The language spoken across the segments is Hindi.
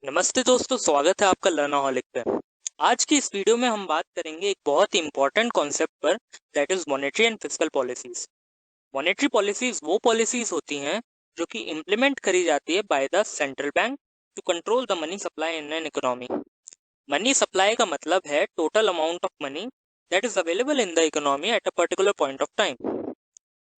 नमस्ते दोस्तों, स्वागत है आपका लर्नाहॉलिक पे। आज की इस वीडियो में हम बात करेंगे एक बहुत ही इंपॉर्टेंट कॉन्सेप्ट पर, that is monetary and fiscal policies. Monetary policies वो पॉलिसीज होती हैं जो कि इम्प्लीमेंट करी जाती है by the central bank to control the money supply in an economy. Money supply का मतलब है total amount of money that is available in the economy at a particular point of time.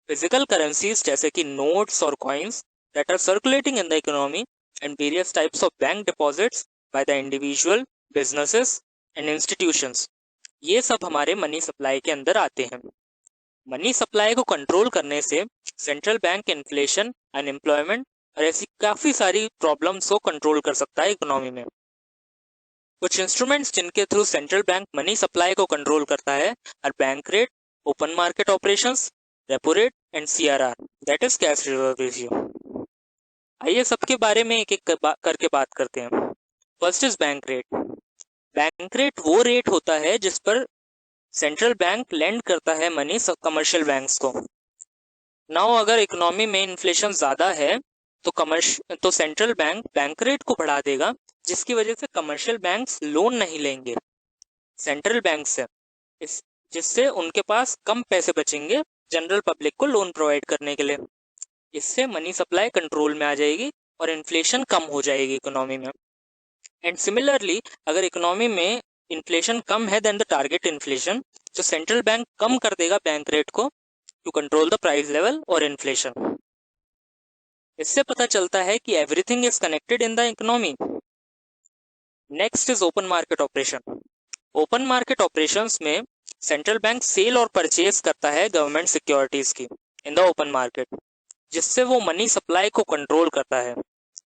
Physical currencies जैसे कि नोट्स और coins that are circulating in the economy and various types of bank deposits by the individual, businesses and institutions, ये सब हमारे मनी सप्लाई के अंदर आते हैं। मनी सप्लाई को कंट्रोल करने से सेंट्रल बैंक इन्फ्लेशन, अनएम्प्लॉयमेंट और ऐसी काफ़ी सारी प्रॉब्लम्स को कंट्रोल कर सकता है इकोनॉमी में। कुछ इंस्ट्रूमेंट्स जिनके through central bank money supply को कंट्रोल करता है are bank rate, open market operations, repo rate and CRR, that is cash reserve ratio. आइए सबके बारे में एक एक करके बात करते हैं। First is bank rate. Bank rate वो रेट होता है जिस पर सेंट्रल बैंक लेंड करता है मनी कमर्शियल बैंक्स को। नाउ अगर इकोनॉमी में इन्फ्लेशन ज़्यादा है तो सेंट्रल बैंक रेट को बढ़ा देगा, जिसकी वजह से कमर्शियल बैंक्स लोन नहीं लेंगे सेंट्रल बैंक से, इस जिससे उनके पास कम पैसे बचेंगे जनरल पब्लिक को लोन प्रोवाइड करने के लिए। इससे मनी सप्लाई कंट्रोल में आ जाएगी और इन्फ्लेशन कम हो जाएगी इकोनॉमी में। एंड सिमिलरली अगर इकोनॉमी में इन्फ्लेशन कम है देन द टारगेट इन्फ्लेशन, तो सेंट्रल बैंक कम कर देगा बैंक रेट को to control the price level और इन्फ्लेशन। इससे पता चलता है कि everything is connected in the economy. Next is open market operation. Open market operations में सेंट्रल बैंक सेल और परचेज करता है गवर्नमेंट सिक्योरिटीज की इन द ओपन मार्केट, जिससे वो मनी सप्लाई को कंट्रोल करता है।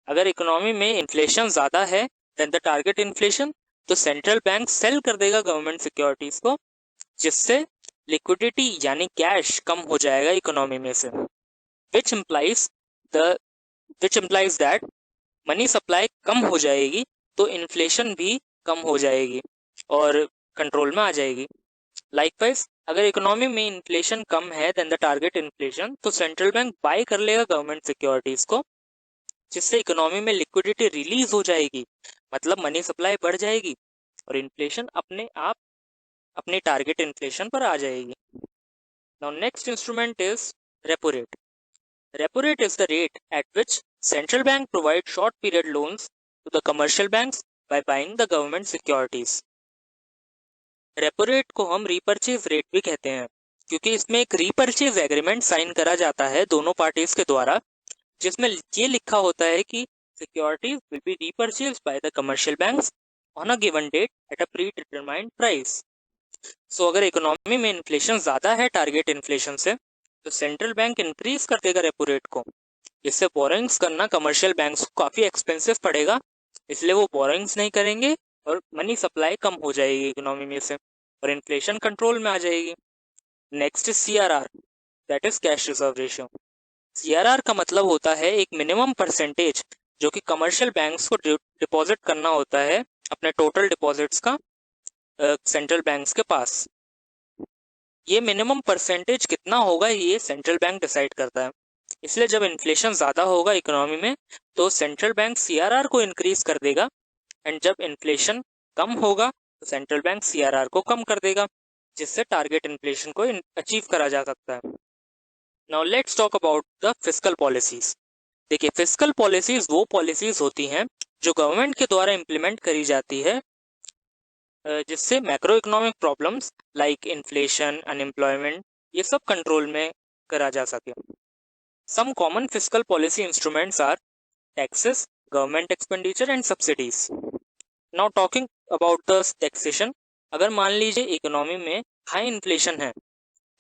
अगर इकोनॉमी में इन्फ्लेशन ज़्यादा है देन द टारगेट इन्फ्लेशन, तो सेंट्रल बैंक सेल कर देगा गवर्नमेंट सिक्योरिटीज को, जिससे लिक्विडिटी यानी कैश कम हो जाएगा इकोनॉमी में से, which the which implies that money supply कम हो जाएगी तो इन्फ्लेशन भी कम हो जाएगी और कंट्रोल में आ जाएगी। लाइकवाइज अगर इकोनॉमी में इन्फ्लेशन कम है देन द टारगेट इन्फ्लेशन, तो सेंट्रल बैंक बाय कर लेगा गवर्नमेंट सिक्योरिटीज को, जिससे इकोनॉमी में लिक्विडिटी रिलीज हो जाएगी, मतलब मनी सप्लाई बढ़ जाएगी और इन्फ्लेशन अपने आप अपने टारगेट इन्फ्लेशन पर आ जाएगी। Now next instrument is repo rate. Repo rate is the rate at which central bank provide short period loans to the commercial banks by buying the government securities. Repo rate को हम रीपर्चेज रेट भी कहते हैं, क्योंकि इसमें एक रीपर्चेज एग्रीमेंट साइन करा जाता है दोनों पार्टीज के द्वारा, जिसमें ये लिखा होता है कि securities will be repurchased by the commercial banks on a given date at a predetermined price. So अगर इकोनॉमी में इन्फ्लेशन ज़्यादा है टारगेट इन्फ्लेशन से, तो सेंट्रल बैंक इंक्रीज कर देगा रेपो रेट को। इससे बोरोइंग्स करना कमर्शियल बैंक्स को काफ़ी एक्सपेंसिव पड़ेगा, इसलिए वो बोरोइंग्स नहीं करेंगे और मनी सप्लाई कम हो जाएगी इकोनॉमी में से और इन्फ्लेशन कंट्रोल में आ जाएगी। Next is CRR, that is cash reserve ratio. CRR का मतलब होता है एक मिनिमम परसेंटेज जो कि कमर्शियल बैंक्स को डिपॉजिट करना होता है अपने टोटल डिपॉजिट्स का सेंट्रल बैंक्स के पास। ये मिनिमम परसेंटेज कितना होगा ये सेंट्रल बैंक डिसाइड करता है। इसलिए जब इन्फ्लेशन ज़्यादा होगा इकोनॉमी में तो सेंट्रल बैंक सीआरआर को इंक्रीज कर देगा, एंड जब इन्फ्लेशन कम होगा तो सेंट्रल बैंक सीआरआर को कम कर देगा, जिससे टारगेट इन्फ्लेशन को अचीव करा जा सकता है। Now let's talk about the fiscal policies. देखिए, फिस्कल पॉलिसीज वो पॉलिसीज होती हैं जो गवर्नमेंट के द्वारा इम्प्लीमेंट करी जाती है, जिससे macro economic problems like inflation, unemployment, ये सब कंट्रोल में करा जा सके। Some common fiscal policy instruments are taxes, government expenditure and subsidies. Now talking about the taxation, अगर मान लीजिए इकोनॉमी में हाई इन्फ्लेशन है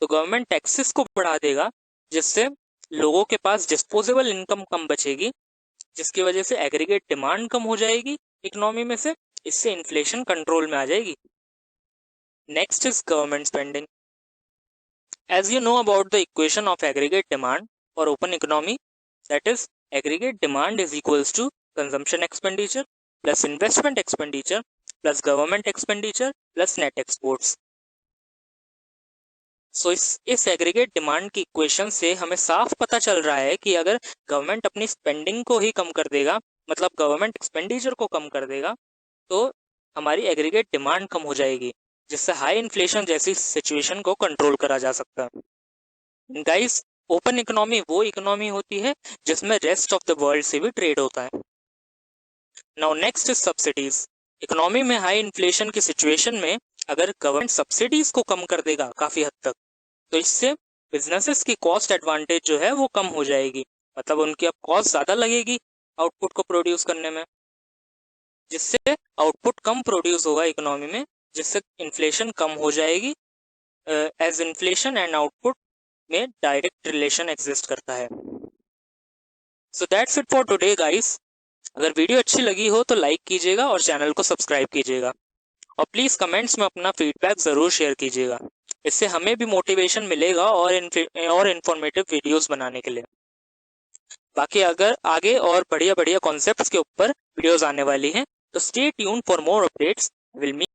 तो गवर्नमेंट टैक्सेस को बढ़ा देगा, जिससे लोगों के पास डिस्पोजेबल इनकम कम बचेगी, जिसकी वजह से एग्रीगेट डिमांड कम हो जाएगी इकोनॉमी में से, इससे इन्फ्लेशन कंट्रोल में आ जाएगी। Next is government spending. As you know about the equation of aggregate demand और open economy, that is aggregate demand is equals to consumption expenditure plus investment expenditure plus government expenditure plus net exports. So इस एग्रीगेट डिमांड की इक्वेशन से हमें साफ पता चल रहा है कि अगर गवर्नमेंट अपनी स्पेंडिंग को ही कम कर देगा, मतलब गवर्नमेंट एक्सपेंडिचर को कम कर देगा, तो हमारी एग्रीगेट डिमांड कम हो जाएगी, जिससे हाई इन्फ्लेशन जैसी सिचुएशन को कंट्रोल करा जा सकता है। गाइस, ओपन इकोनॉमी वो इकोनॉमी होती है जिसमें रेस्ट ऑफ द वर्ल्ड से भी ट्रेड होता है। Now next is subsidies. Economy में हाई इन्फ्लेशन की सिचुएशन में अगर गवर्नमेंट सब्सिडीज को कम कर देगा काफी हद तक, तो इससे बिजनेसेस की कॉस्ट एडवांटेज जो है वो कम हो जाएगी, मतलब उनकी अब कॉस्ट ज्यादा लगेगी आउटपुट को प्रोड्यूस करने में, जिससे आउटपुट कम प्रोड्यूस होगा इकोनॉमी में, जिससे इन्फ्लेशन कम हो जाएगी। एज इन्फ्लेशन एंड आउटपुट में डायरेक्ट रिलेशन एग्जिस्ट करता है। So that's it for today guys. अगर वीडियो अच्छी लगी हो तो लाइक कीजिएगा और चैनल को सब्सक्राइब कीजिएगा, और प्लीज कमेंट्स में अपना फीडबैक जरूर शेयर कीजिएगा। इससे हमें भी मोटिवेशन मिलेगा और इन्फॉर्मेटिव वीडियोस बनाने के लिए। बाकी अगर आगे और बढ़िया बढ़िया कॉन्सेप्ट्स के ऊपर वीडियोस आने वाली हैं, तो stay tune for more updates. Will meet